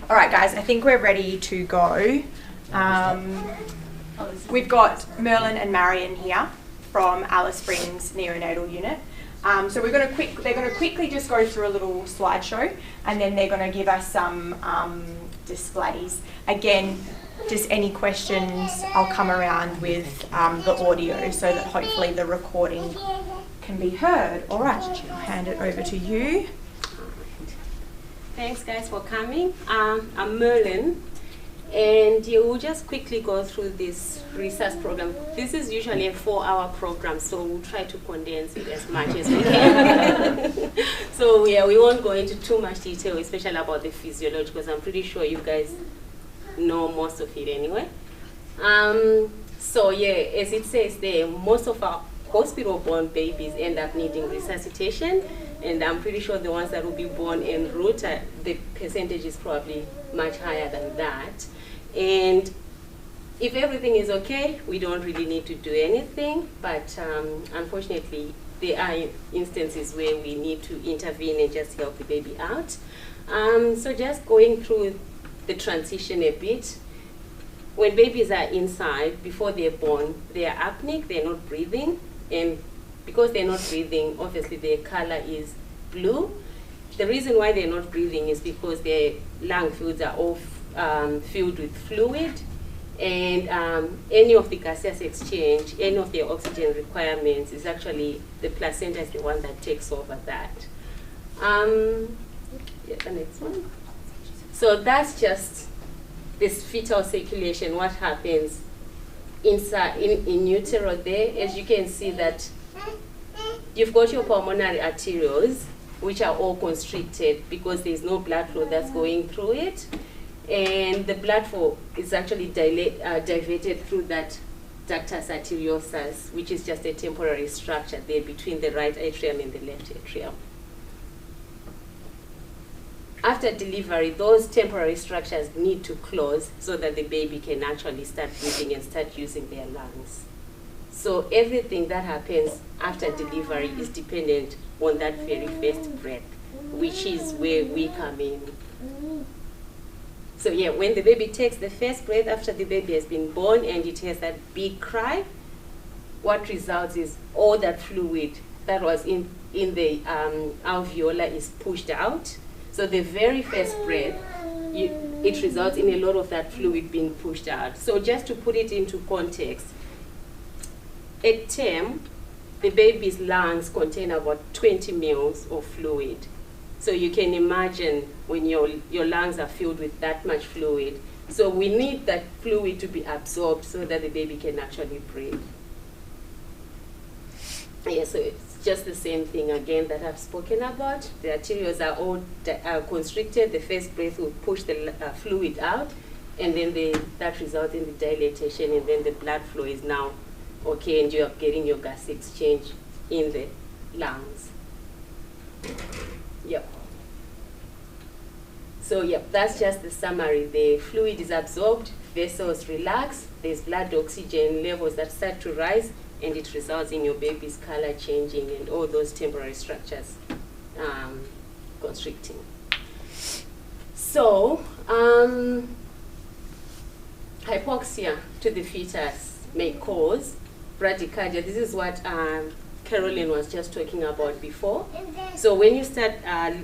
All right, guys, I think we're ready to go. We've got Merlyn and Marion here from Alice Springs Neonatal Unit. So they're going to quickly just go through a little slideshow, and then they're going to give us some displays. Again, just any questions, I'll come around with the audio so that hopefully the recording can be heard. All right, I'll hand it over to you. Thanks guys for coming. I'm Merlyn, and you will just quickly go through this research program. This is usually a 4-hour program, so we'll try to condense it as much as we can. So yeah, we won't go into too much detail, especially about the physiology, because I'm pretty sure you guys know most of it anyway. So yeah, as it says there, most of our hospital-born babies end up needing resuscitation, and I'm pretty sure the ones that will be born en route, the percentage is probably much higher than that. And if everything is okay, we don't really need to do anything, but unfortunately, there are instances where we need to intervene and just help the baby out. So just going through the transition a bit. When babies are inside, before they're born, they are apneic, they're not breathing, and because they're not breathing, obviously their color is blue. The reason why they're not breathing is because their lung fields are all filled with fluid, and any of the gaseous exchange, any of their oxygen requirements is actually the placenta is the one that takes over that. Yeah, the next one. So that's just this fetal circulation, what happens inside in utero there. As you can see that you've got your pulmonary arterioles, which are all constricted because there's no blood flow that's going through it. And the blood flow is actually diverted through that ductus arteriosus, which is just a temporary structure there between the right atrium and the left atrium. After delivery, those temporary structures need to close so that the baby can actually start breathing and start using their lungs. So everything that happens after delivery is dependent on that very first breath, which is where we come in. So yeah, when the baby takes the first breath after the baby has been born and it has that big cry, what results is all that fluid that was in the alveolar is pushed out. So the very first breath, it results in a lot of that fluid being pushed out. So just to put it into context, at term, the baby's lungs contain about 20 mils of fluid. So you can imagine when your lungs are filled with that much fluid. So we need that fluid to be absorbed so that the baby can actually breathe. Yeah, so it's just the same thing again that I've spoken about. The arterioles are all constricted. The first breath will push the fluid out, and then that results in the dilatation, and then the blood flow is now okay, and you are getting your gas exchange in the lungs. Yep. So yep, that's just the summary. The fluid is absorbed, vessels relax, there's blood oxygen levels that start to rise, and it results in your baby's color changing and all those temporary structures constricting. So, hypoxia to the fetus may cause bradycardia. This is what Caroline was just talking about before. So when you start,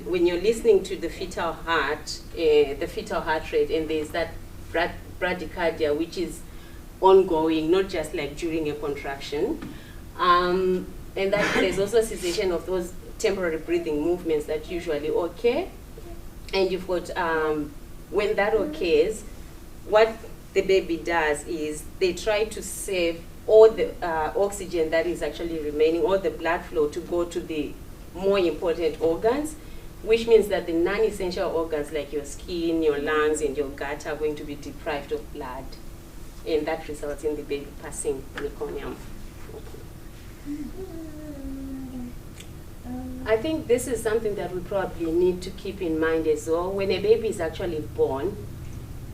when you're listening to the fetal heart rate, and there's that bradycardia, which is ongoing, not just like during a contraction, and that there's also cessation of those temporary breathing movements that usually occur. And you've got, when that occurs, what the baby does is they try to save all the oxygen that is actually remaining, all the blood flow to go to the more important organs, which means that the non-essential organs like your skin, your lungs, and your gut are going to be deprived of blood. And that results in the baby passing meconium. I think this is something that we probably need to keep in mind as well. When a baby is actually born,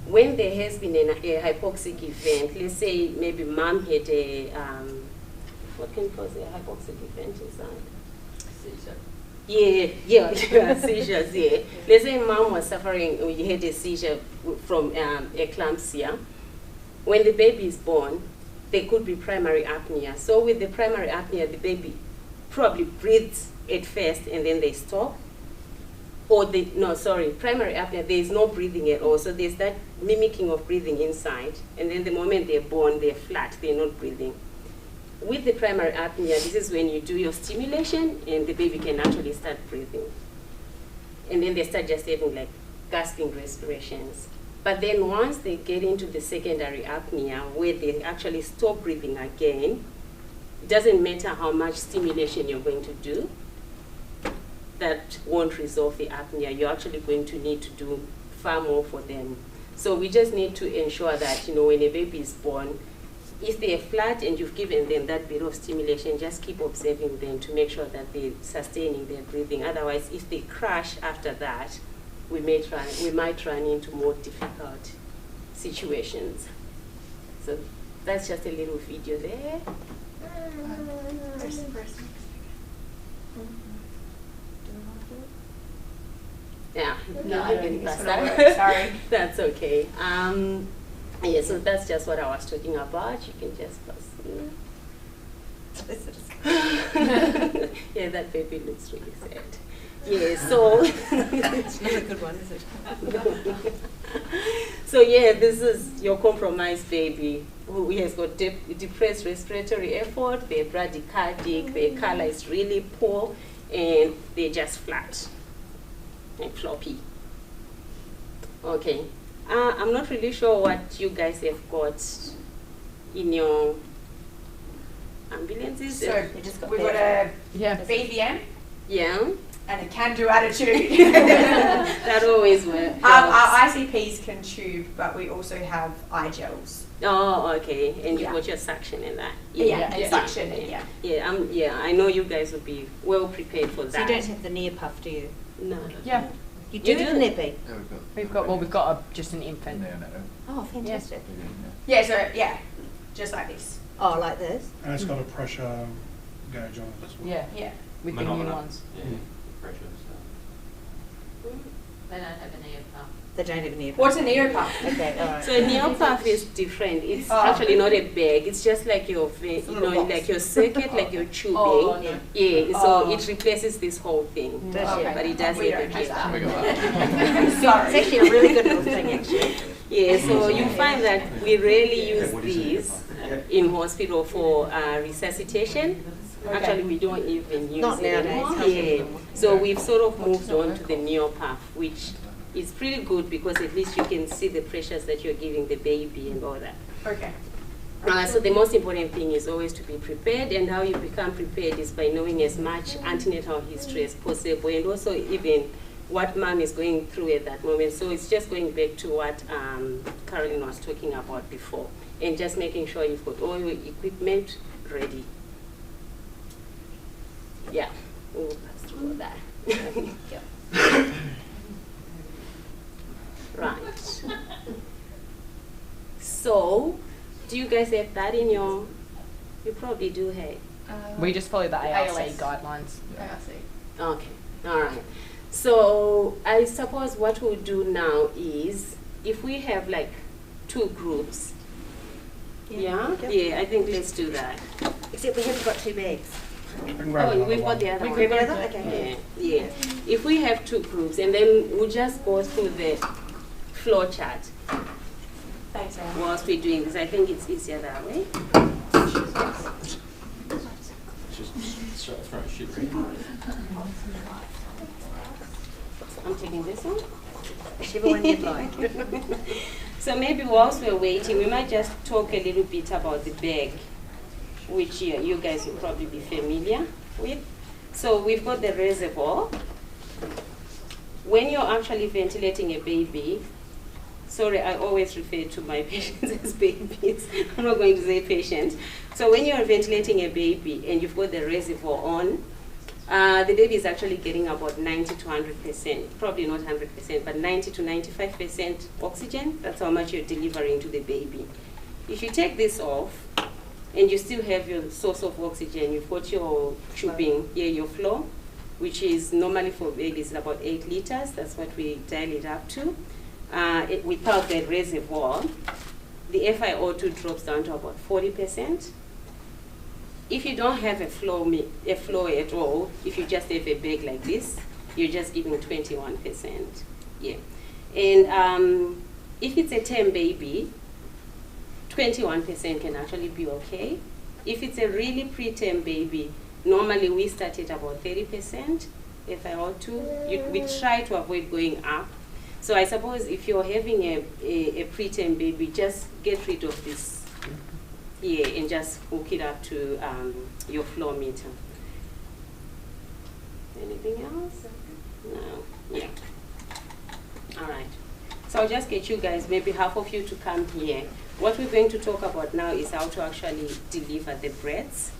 when there has been a hypoxic event, let's say maybe mom had a, what can cause a hypoxic event inside? Yeah, seizures, yeah. Let's say mom was suffering, or you had a seizure from eclampsia. When the baby is born, there could be primary apnea. So with the primary apnea, the baby probably breathes at first and then they stop. Or primary apnea, there is no breathing at all. So there's that mimicking of breathing inside. And then the moment they're born, they're flat, they're not breathing. With the primary apnea, this is when you do your stimulation and the baby can actually start breathing. And then they start just having like gasping respirations. But then once they get into the secondary apnea, where they actually stop breathing again, it doesn't matter how much stimulation you're going to do, that won't resolve the apnea. You're actually going to need to do far more for them. So we just need to ensure that, when a baby is born, if they're flat and you've given them that bit of stimulation, just keep observing them to make sure that they're sustaining their breathing. Otherwise, if they crash after that, we might run into more difficult situations. So that's just a little video there. Yeah, no, I don't think sorry. That's okay. Yeah, so that's just what I was talking about. You can just pass. Yeah, that baby looks really sad. Yeah, so it's not a good one, is it? So yeah, this is your compromised baby who has got depressed respiratory effort. They're bradycardic. Their color is really poor, and they're just flat and floppy. Okay. I'm not really sure what you guys have got in your ambulances. So we've got a BVM Yeah. and a can-do attitude. That always works. Our ICPs can tube, but we also have eye gels. Oh, okay. And you've got your suction in that. And suction, Yeah, I know you guys will be well prepared for that. So you don't have the Neopuff, do you? No. Yeah. You do the nippy? Yeah, we've got just an infant. Neonatal. Oh, fantastic. Just like this. Oh, like this? And it's got a pressure gauge on it as well. Yeah. With the new ones. Pressure. They don't have a neopuff. They don't have a Neopuff. What's a neopuff? Okay, all right. So a neopuff is different. It's actually not a bag. It's just like your, like your circuit, like your tubing. Oh, yeah. Yeah. So it replaces this whole thing. Does it? But it does We have don't the have cable. We got that. It's Sorry. actually a really good little thing, actually. Yeah, so you find that we rarely use these in hospital for resuscitation. Actually, we don't even use Not it nowadays. anymore. Yeah. So we've sort of moved on to the neopuff, which is pretty good because at least you can see the pressures that you're giving the baby and all that. Okay. So the most important thing is always to be prepared, and how you become prepared is by knowing as much antenatal history as possible, and also even what mom is going through at that moment. So it's just going back to what Caroline was talking about before, and just making sure you've got all your equipment ready. Yeah, we'll pass through that. Yeah. Right. So, do you guys have that in your? You probably do, hey. We just follow the ARC ALS. guidelines. Okay. All right. So I suppose what we'll do now is, if we have like 2 groups. Yeah. I think let's do that. Except we haven't got 2 bags. Oh, we've got the other one. We've got the other? Okay. Yeah. If we have 2 groups, and then we'll just go through the flow chart Thanks, Anne. whilst we're doing this. I think it's easier that way. Just start throwing shit right. I'm taking this one. Whichever one you'd like. So maybe whilst we're waiting, we might just talk a little bit about the bag, which you guys will probably be familiar with. So we've got the reservoir. When you're actually ventilating a baby, sorry, I always refer to my patients as babies. I'm not going to say patients. So when you're ventilating a baby and you've got the reservoir on, the baby is actually getting about 90 to 100%, probably not 100%, but 90 to 95% oxygen. That's how much you're delivering to the baby. If you take this off, and you still have your source of oxygen, you've got your tubing, your flow, which is normally for babies about 8 liters. That's what we dial it up to. Without the reservoir, the FiO2 drops down to about 40%. If you don't have a flow at all, if you just have a bag like this, you're just giving 21%. Yeah. And if it's a term baby, 21% can actually be okay. If it's a really preterm baby, normally we start at about 30% FiO2. We try to avoid going up. So I suppose if you're having a preterm baby, just get rid of this here and just hook it up to your flow meter. Anything else? No. Yeah. All right. So I'll just get you guys, maybe half of you, to come here. What we're going to talk about now is how to actually deliver the breaths.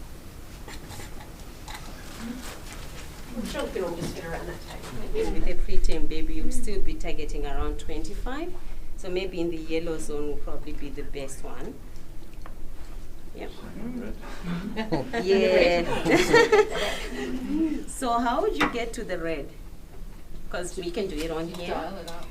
I'm sure we can all just fit around that table. With a preterm baby, you'll still be targeting around 25. So maybe in the yellow zone will probably be the best one. Yep. Yeah. So how would you get to the red? Because we can do it on here. Dial it up.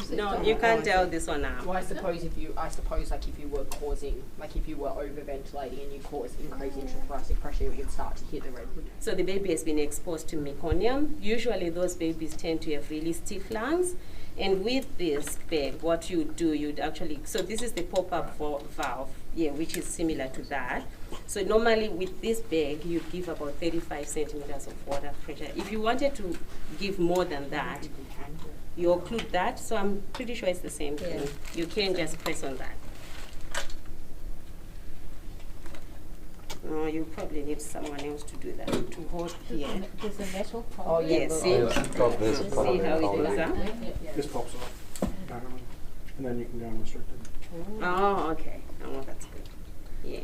No, you can't dial this one out. Well, I suppose like if you were causing, like if you were overventilating and you caused increased intrathoracic pressure, it would start to hit the redwood. So the baby has been exposed to meconium. Usually those babies tend to have really stiff lungs. And with this bag, what you do, you'd actually, so this is the pop-up valve, yeah, which is similar to that. So normally with this bag, you give about 35 centimeters of water pressure. If you wanted to give more than that, you occlude that. So I'm pretty sure it's the same thing. You can just press on that. No, you probably need someone else to do that, to hold here. There's a metal pole. Oh yeah, Yes, see? see how it goes up? This pops off, and then you can go unrestricted. Oh, okay. Oh, that's good. Yeah.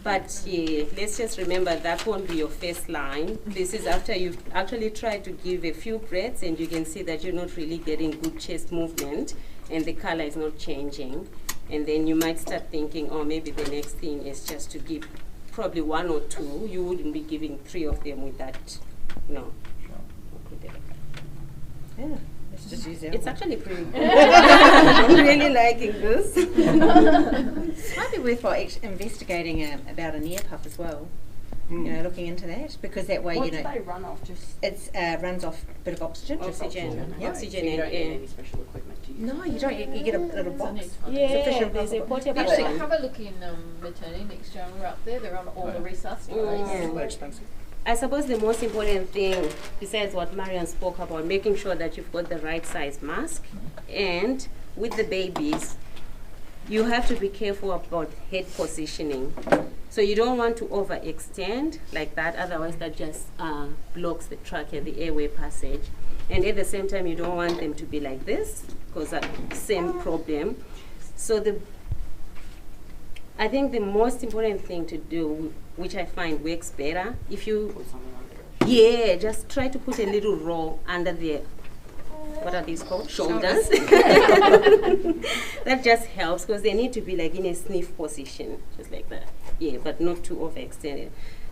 But yeah, let's just remember that won't be your first line. This is after you've actually tried to give a few breaths and you can see that you're not really getting good chest movement and the color is not changing. And then you might start thinking, oh, maybe the next thing is just to give probably 1 or 2. You wouldn't be giving 3 of them with that. No. Yeah, let's just use that It's one. actually pretty good. I'm really liking this. It might be worthwhile investigating about an ear puff as well. You know, looking into that, because that way, What you do know, they run off? Just it's runs off a bit of oxygen. Oxygen. Yep. Oxygen so you don't and need air. any special equipment to use. No, you don't. You get a little box. Yeah, Sufficient there's a possible. portable Actually, one. have a look in maternity next year. We're up there. They're on all the resusc Mm. They're expensive. I suppose the most important thing, besides what Marion spoke about, making sure that you've got the right size mask. And with the babies, you have to be careful about head positioning. So you don't want to overextend like that, otherwise that just blocks the trachea, the airway passage. And at the same time, you don't want them to be like this, because that same problem. So I think the most important thing to do, which I find works better, if you, just try to put a little roll under the, what are these called? Shoulders. That just helps, because they need to be like in a sniff position, just like that. Yeah, but not too overextended.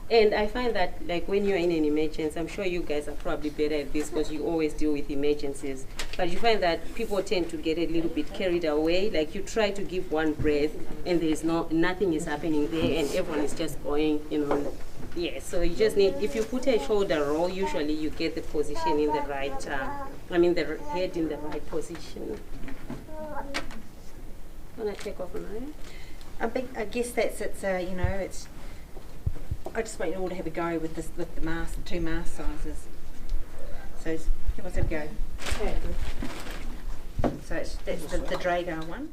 And I find that, like, when you're in an emergency, I'm sure you guys are probably better at this because you always deal with emergencies, but you find that people tend to get a little bit carried away. Like, you try to give one breath and there's nothing is happening there and everyone is just going, Yeah, so you just need, if you put a shoulder roll, usually you get the position in the right, the head in the right position. Want to take off now? I guess it's it's. I just want you all to have a go with this, with the mask, 2 mask sizes. So who wants to have a go? So that's the Drago one.